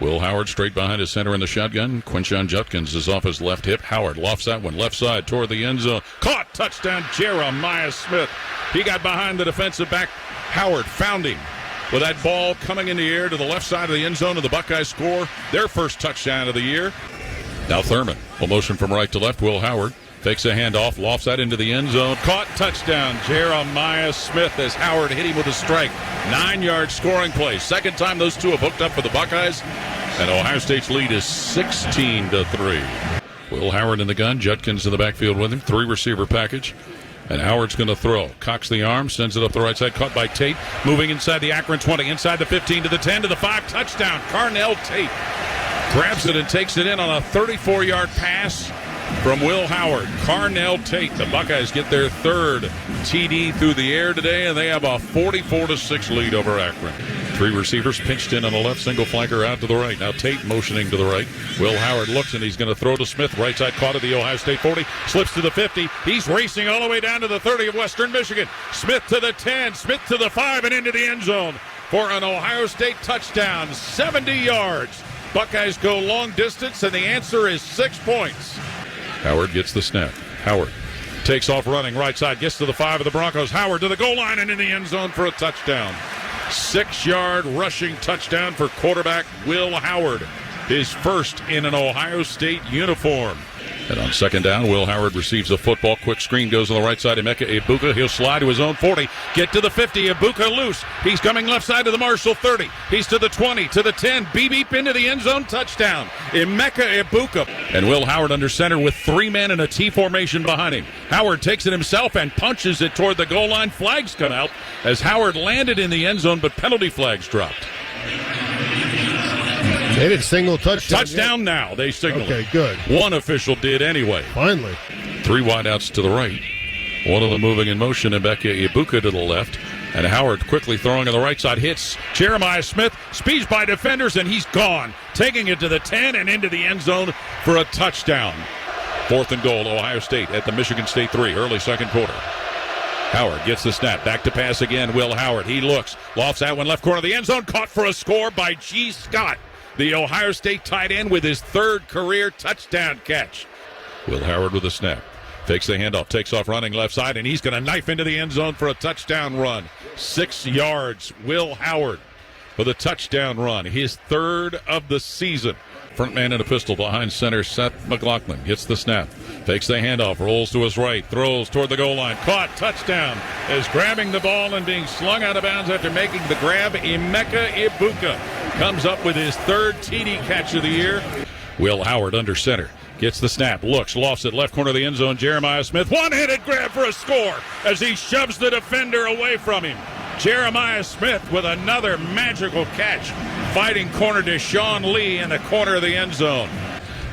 Will Howard straight behind his center in the shotgun. Quinshon Judkins is off his left hip. Howard lofts that one left side toward the end zone. Caught. Touchdown, Jeremiah Smith. He got behind the defensive back. Howard found him with that ball coming in the air to the left side of the end zone, and the Buckeyes score their first touchdown of the year. Now Thurman will motion from right to left. Will Howard takes a handoff, lofts that into the end zone. Caught. Touchdown, Jeremiah Smith, as Howard hit him with a strike. 9-yard scoring play. Second time those two have hooked up for the Buckeyes, and Ohio State's lead is 16-3. Will Howard in the gun, Judkins in the backfield with him. 3-receiver package. And Howard's going to throw. Cocks the arm, sends it up the right side. Caught by Tate. Moving inside the Akron 20. Inside the 15 to the 10 to the 5. Touchdown. Carnell Tate grabs it and takes it in on a 34-yard pass from Will Howard. Carnell Tate. The Buckeyes get their third TD through the air today, and they have a 44-6 lead over Akron. 3 receivers pinched in on the left, single flanker out to the right. Now Tate motioning to the right. Will Howard looks, and he's going to throw to Smith. Right side caught at the Ohio State 40. Slips to the 50. He's racing all the way down to the 30 of Western Michigan. Smith to the 10. Smith to the 5 and into the end zone for an Ohio State touchdown. 70 yards. Buckeyes go long distance, and the answer is 6 points. Howard gets the snap. Howard takes off running right side. Gets to the 5 of the Broncos. Howard to the goal line and in the end zone for a touchdown. 6-yard rushing touchdown for quarterback Will Howard. His first in an Ohio State uniform. And on second down, Will Howard receives a football. Quick screen goes on the right side. Emeka Egbuka. He'll slide to his own 40. Get to the 50. Egbuka loose. He's coming left side to the Marshall 30. He's to the 20, to the 10. Beep into the end zone. Touchdown. Emeka Egbuka. And Will Howard under center with 3 men in a T formation behind him. Howard takes it himself and punches it toward the goal line. Flags come out as Howard landed in the end zone, but penalty flags dropped. They didn't signal touchdown. Touchdown now. They signaled. Okay, good. One official did anyway. Finally. 3 wideouts to the right. One of them moving in motion. Emeka Egbuka to the left. And Howard quickly throwing on the right side. Hits Jeremiah Smith. Speeds by defenders, and he's gone. Taking it to the 10 and into the end zone for a touchdown. 4th and goal, Ohio State at the Michigan State 3. Early second quarter. Howard gets the snap. Back to pass again. Will Howard. He looks. Lofts that one left corner of the end zone. Caught for a score by G. Scott, the Ohio State tight end, with his 3rd career touchdown catch. Will Howard with a snap. Fakes the handoff. Takes off running left side, and he's going to knife into the end zone for a touchdown run. 6 yards. Will Howard for the touchdown run. His 3rd of the season. Front man in a pistol behind center. Seth McLaughlin gets the snap. Fakes the handoff. Rolls to his right. Throws toward the goal line. Caught. Touchdown. Is grabbing the ball and being slung out of bounds after making the grab. Emeka Egbuka comes up with his 3rd TD catch of the year. Will Howard under center. Gets the snap. Looks. Lofts it. Left corner of the end zone. Jeremiah Smith. One-handed grab for a score as he shoves the defender away from him. Jeremiah Smith with another magical catch. Fighting corner Deshaun Lee in the corner of the end zone.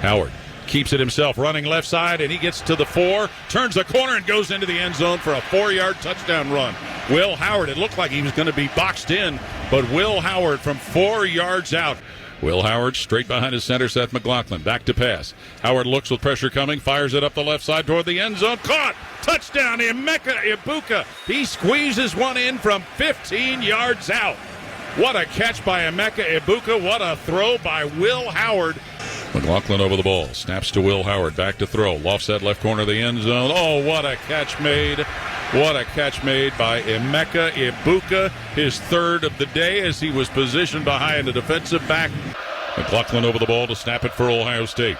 Howard keeps it himself, running left side, and he gets to the 4, turns the corner and goes into the end zone for a 4-yard touchdown run. Will Howard, it looked like he was going to be boxed in, but Will Howard from 4 yards out. Will Howard straight behind his center, Seth McLaughlin. Back to pass. Howard looks with pressure coming, fires it up the left side toward the end zone. Caught! Touchdown, Emeka Egbuka. He squeezes one in from 15 yards out. What a catch by Emeka Egbuka. What a throw by Will Howard. McLaughlin over the ball. Snaps to Will Howard. Back to throw. Lofts that left corner of the end zone. Oh, what a catch made. What a catch made by Emeka Egbuka. His 3rd of the day as he was positioned behind a defensive back. McLaughlin over the ball to snap it for Ohio State.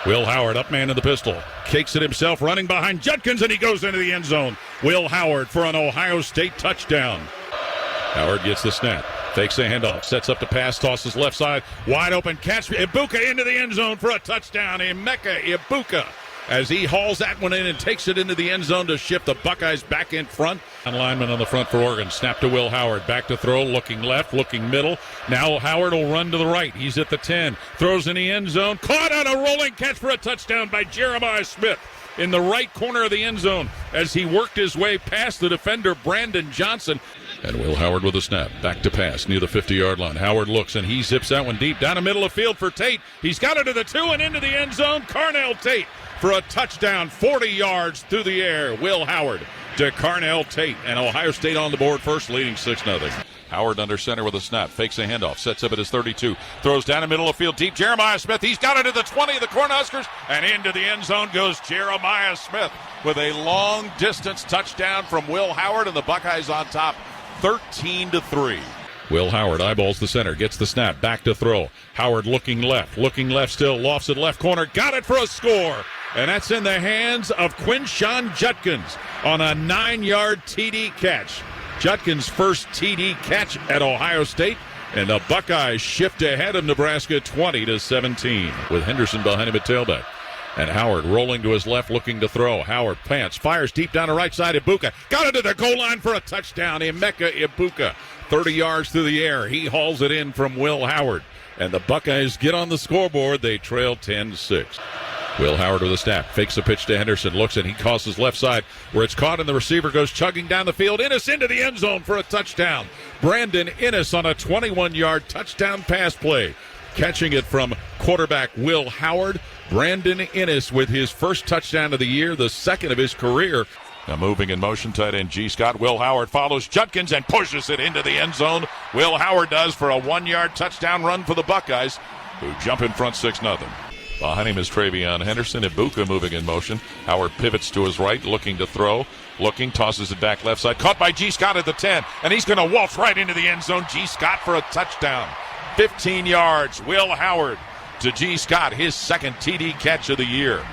Will Howard, up man in the pistol. Cakes it himself, running behind Judkins, and he goes into the end zone. Will Howard for an Ohio State touchdown. Howard gets the snap. Fakes a handoff, sets up the pass, tosses left side, wide open catch. Egbuka into the end zone for a touchdown. Emeka Egbuka as he hauls that one in and takes it into the end zone to shift the Buckeyes back in front. Lineman on the front for Oregon. Snap to Will Howard. Back to throw, looking left, looking middle. Now Howard will run to the right. He's at the 10. Throws in the end zone. Caught on a rolling catch for a touchdown by Jeremiah Smith in the right corner of the end zone as he worked his way past the defender Brandon Johnson. And Will Howard with a snap. Back to pass near the 50-yard line. Howard looks, and he zips that one deep down the middle of the field for Tate. He's got it to the 2 and into the end zone. Carnell Tate for a touchdown, 40 yards through the air. Will Howard to Carnell Tate. And Ohio State on the board first, leading 6-0. Howard under center with a snap. Fakes a handoff. Sets up at his 32. Throws down the middle of the field deep. Jeremiah Smith. He's got it to the 20 of the Cornhuskers. And into the end zone goes Jeremiah Smith with a long distance touchdown from Will Howard. And the Buckeyes on top 13-3. Will Howard eyeballs the center. Gets the snap. Back to throw. Howard looking left still. Lofts it left corner. Got it for a score. And that's in the hands of Quinshawn Judkins on a 9-yard TD catch. Judkins' first TD catch at Ohio State, and the Buckeyes shift ahead of Nebraska 20-17 with Henderson behind him at tailback. And Howard rolling to his left, looking to throw. Howard pants, fires deep down the right side. Ibuka got it to the goal line for a touchdown. Emeka Ibuka, 30 yards through the air. He hauls it in from Will Howard. And the Buckeyes get on the scoreboard. They trail 10-6. Will Howard with a snap, fakes a pitch to Henderson, looks and he crosses left side where it's caught and the receiver goes chugging down the field. Innes into the end zone for a touchdown. Brandon Innes on a 21-yard touchdown pass play. Catching it from quarterback Will Howard. Brandon Innes with his first touchdown of the year, the second of his career. Now moving in motion, tight end G. Scott. Will Howard follows Judkins and pushes it into the end zone. Will Howard does for a 1-yard touchdown run for the Buckeyes, who jump in front 6-0. Behind him is Travion Henderson. Ibuka moving in motion. Howard pivots to his right, looking to throw. Looking, tosses it back left side. Caught by G. Scott at the 10. And he's going to waltz right into the end zone. G. Scott for a touchdown. 15 yards. Will Howard to G. Scott, his second TD catch of the year.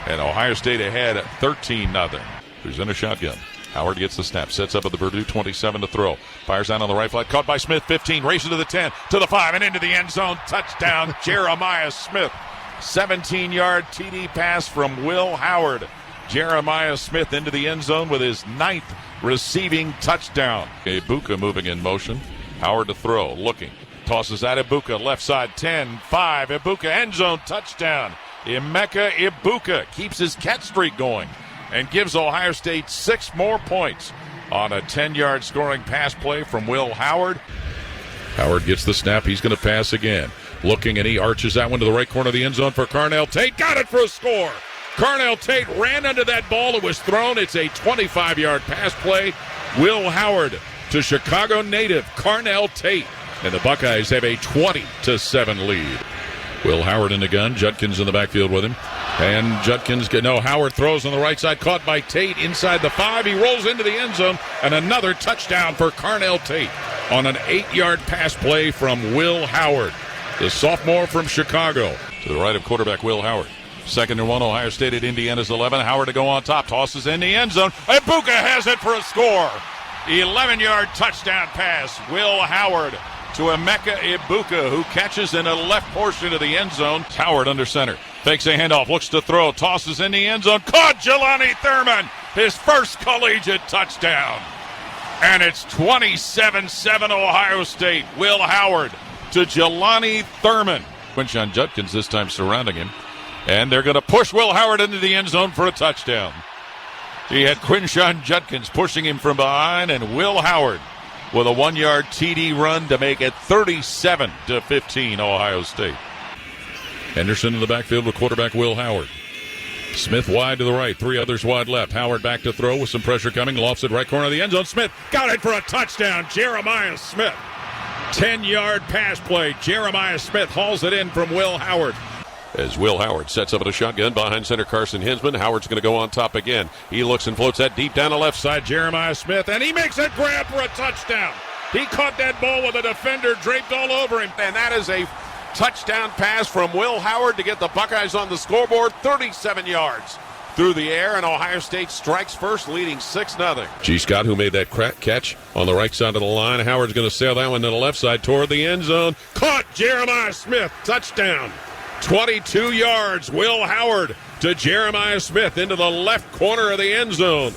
And Ohio State ahead at 13-0. Who's in a shotgun. Howard gets the snap, sets up at the Purdue 27 to throw. Fires down on the right flat, caught by Smith, 15, races to the 10, to the 5, and into the end zone. Touchdown, Jeremiah Smith. 17-yard TD pass from Will Howard. Jeremiah Smith into the end zone with his 9th receiving touchdown. Ibuka moving in motion. Howard to throw, looking. Tosses at Ibuka, left side, 10, 5. Ibuka end zone touchdown. Emeka Ibuka keeps his catch streak going and gives Ohio State 6 more points on a 10-yard scoring pass play from Will Howard. Howard gets the snap. He's going to pass again. Looking, and he arches that one to the right corner of the end zone for Carnell Tate. Got it for a score. Carnell Tate ran under that ball. It was thrown. It's a 25-yard pass play. Will Howard to Chicago native Carnell Tate. And the Buckeyes have a 20-7 lead. Will Howard in the gun. Judkins in the backfield with him. And Howard throws on the right side. Caught by Tate inside the 5. He rolls into the end zone. And another touchdown for Carnell Tate on an 8-yard pass play from Will Howard, the sophomore from Chicago. To the right of quarterback Will Howard. 2nd and 1, Ohio State at Indiana's 11. Howard to go on top. Tosses in the end zone. Ibuka has it for a score. 11-yard touchdown pass. Will Howard to Emeka Ibuka, who catches in the left portion of the end zone. Howard under center. Fakes a handoff. Looks to throw. Tosses in the end zone. Caught Jelani Thurman. His first collegiate touchdown. And it's 27-7 Ohio State. Will Howard to Jelani Thurman. Quinshawn Judkins this time surrounding him. And they're going to push Will Howard into the end zone for a touchdown. He had Quinshawn Judkins pushing him from behind, and Will Howard with a 1-yard TD run to make it 37-15 Ohio State. Henderson in the backfield with quarterback Will Howard. Smith wide to the right, 3 others wide left. Howard back to throw with some pressure coming. Lofts it right corner of the end zone. Smith got it for a touchdown. Jeremiah Smith. 10-yard pass play. Jeremiah Smith hauls it in from Will Howard. As Will Howard sets up at a shotgun behind center Carson Hinsman. Howard's going to go on top again. He looks and floats that deep down the left side. Jeremiah Smith, and he makes a grab for a touchdown. He caught that ball with a defender draped all over him. And that is a touchdown pass from Will Howard to get the Buckeyes on the scoreboard. 37 yards through the air, and Ohio State strikes first, leading 6-0. G. Scott, who made that catch on the right side of the line. Howard's going to sail that one to the left side toward the end zone. Caught Jeremiah Smith. Touchdown. 22 yards. Will Howard to Jeremiah Smith into the left corner of the end zone.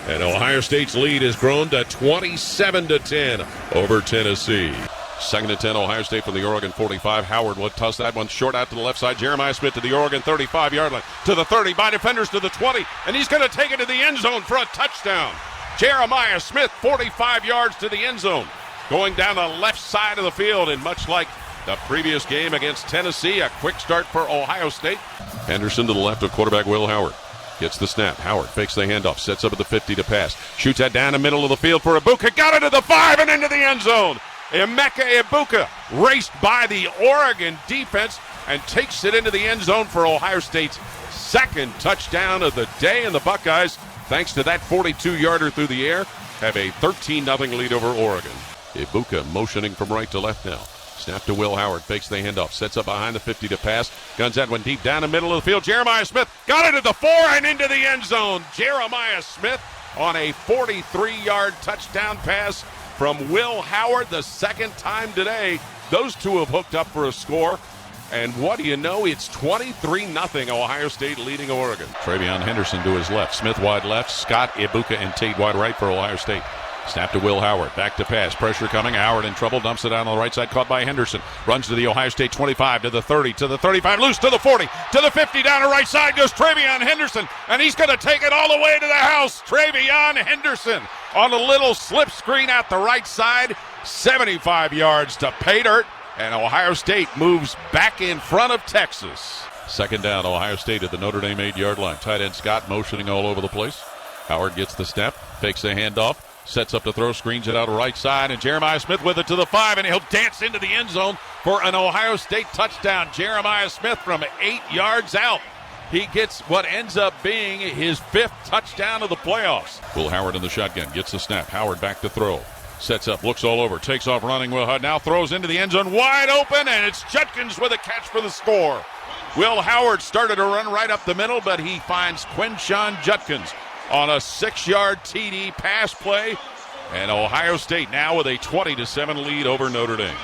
And Ohio State's lead has grown to 27-10 over Tennessee. 2nd and 10, Ohio State from the Oregon 45. Howard will toss that one short out to the left side. Jeremiah Smith to the Oregon 35-yard line. To the 30, by defenders to the 20. And he's going to take it to the end zone for a touchdown. Jeremiah Smith, 45 yards to the end zone. Going down the left side of the field, and much like the previous game against Tennessee, a quick start for Ohio State. Henderson to the left of quarterback Will Howard. Gets the snap. Howard fakes the handoff. Sets up at the 50 to pass. Shoots that down the middle of the field for Ibuka. Got it to the 5 and into the end zone. Emeka Ibuka raced by the Oregon defense and takes it into the end zone for Ohio State's second touchdown of the day. And the Buckeyes, thanks to that 42-yarder through the air, have a 13-0 lead over Oregon. Ibuka motioning from right to left now. Snap to Will Howard, fakes the handoff, sets up behind the 50 to pass. Guns that one deep down the middle of the field. Jeremiah Smith got it at the 4 and into the end zone. Jeremiah Smith on a 43-yard touchdown pass from Will Howard, the second time today. Those two have hooked up for a score. And what do you know? It's 23-0 Ohio State leading Oregon. Travion Henderson to his left. Smith wide left. Scott, Ibuka, and Tate wide right for Ohio State. Snap to Will Howard. Back to pass. Pressure coming. Howard in trouble. Dumps it down on the right side. Caught by Henderson. Runs to the Ohio State 25, to the 30, to the 35. Loose to the 40, to the 50. Down the right side goes Travion Henderson. And he's going to take it all the way to the house. Travion Henderson on a little slip screen out the right side. 75 yards to pay dirt. And Ohio State moves back in front of Texas. Second down, Ohio State at the Notre Dame 8-yard line. Tight end Scott motioning all over the place. Howard gets the snap, fakes the handoff, sets up to throw, screens it out right side, and Jeremiah Smith with it to the 5, and he'll dance into the end zone for an Ohio State touchdown. Jeremiah Smith from 8 yards out. He gets what ends up being his 5th touchdown of the playoffs. Will Howard in the shotgun, gets the snap. Howard back to throw. Sets up, looks all over, takes off running. Will Howard now throws into the end zone, wide open, and it's Judkins with a catch for the score. Will Howard started to run right up the middle, but he finds Quinshon Judkins on a 6-yard TD pass play. And Ohio State now with a 20-7 lead over Notre Dame.